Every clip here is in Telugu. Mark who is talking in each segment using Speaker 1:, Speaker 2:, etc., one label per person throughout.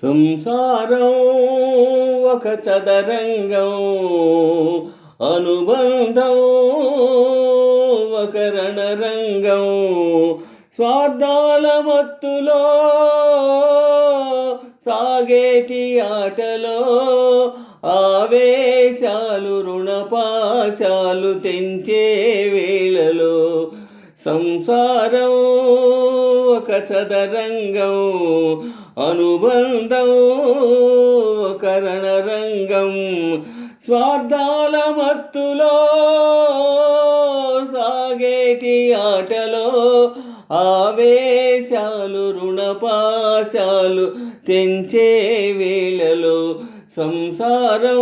Speaker 1: సంసారం ఒక చదరంగం, అనుబంధం ఒక రణరంగం. స్వార్థాల మత్తులో సాగేటి ఆటలో ఆవేశాలు రుణపాశాలు తెంచే వేళలో. సంసారం ఒక చదరంగం, అనుబంధం ఒక రణరంగం. స్వార్థాల మత్తులో సాగేటి ఆటలో ఆవేశాలు రుణపాశాలు తెంచే వేళలో. సంసారం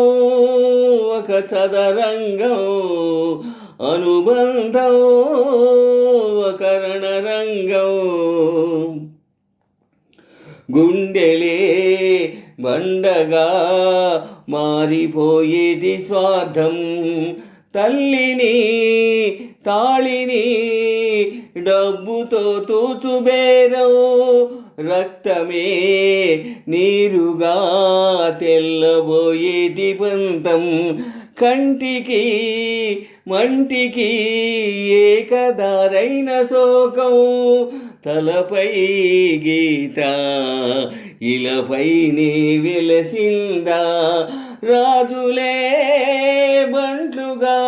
Speaker 1: ఒక చదరంగం, అనుబంధం ఒక రణరంగం. గుండెలే బండగా మారిపోయేటి స్వార్థం, తల్లిని తాళిని డబ్బుతో తూచుబేరం. రక్తమే నీరుగా తెల్లబోయేటి పంతం, కంటికి మంటికి ఏకదారైన శోకం. తలపై గీత ఇలపైనే వెలసిందా, రాజులే బంట్లుగా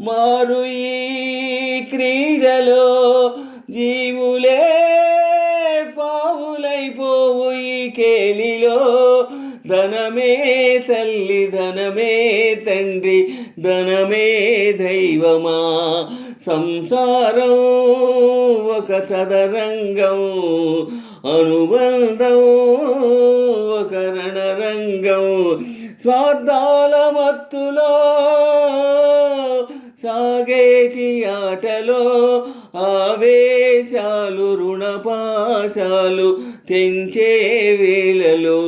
Speaker 1: మారు ఈ క్రీడలో. జీవులే పావులైపోవు ఈ కేలిలో. ధనమే తల్లి, ధనమే తండ్రి, ధనమే దైవమా. సంసారం ఒక చదరంగం, అనుబంధం ఒక రణరంగం. స్వార్థాల మత్తులో సాగేటి ఆటలో ఆవేశాలు రుణపాశాలు తెంచే వేళలో.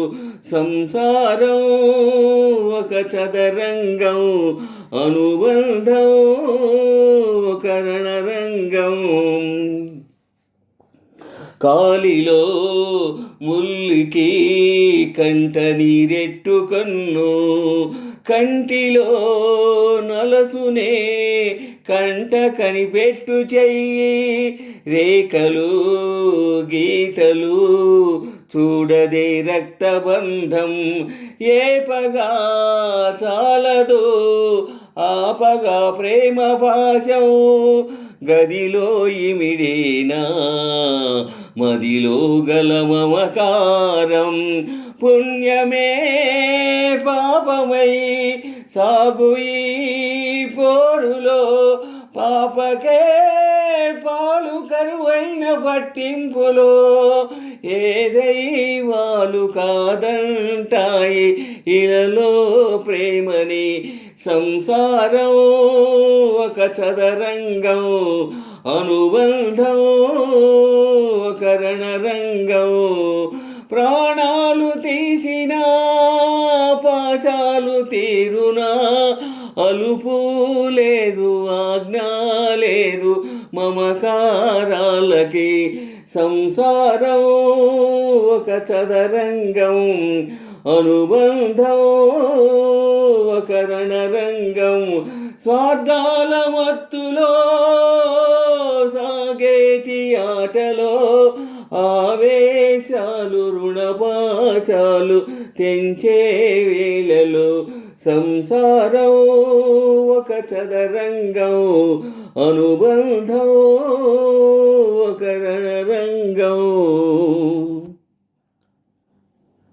Speaker 1: సంసారం ఒక చదరంగం, అనుబంధం ఒక రణరంగం. కాలిలో ముల్లికి కంట నీరెట్టుకన్ను, కంటిలో నలసునే కంట కనిపెట్టు చెయ్యి. రేఖలు గీతలు చూడదే రక్తబంధం, ఏపగా చాలదు ఆపగా ప్రేమ పాశం. గదిలో ఇమిడేనా మదిలో గల మమకారం, పుణ్యమే పాపమై సాగు ఈ పోరులో. పాపకే పాలు కరువైన పట్టింపులో, ఏ దైవాలు కాదంటాయి ఇలలో ప్రేమని. సంసారం ఒక చదరంగం, అనుబంధం ఒక రణరంగం. ప్రాణాలు తీసినా పాశాలు తీరునా, అలుపు లేదు ఆజ్ఞా లేదు మమకారాలకి. సంసారం ఒక చదరంగం, అనుబంధం ఒక రణరంగం. స్వార్థాల మత్తులో సాగేటి ఆటలో ఆవేశాలు రుణపాశాలు తెంచే వేళలో. సంసారం ఒక చదరంగం, అనుబంధం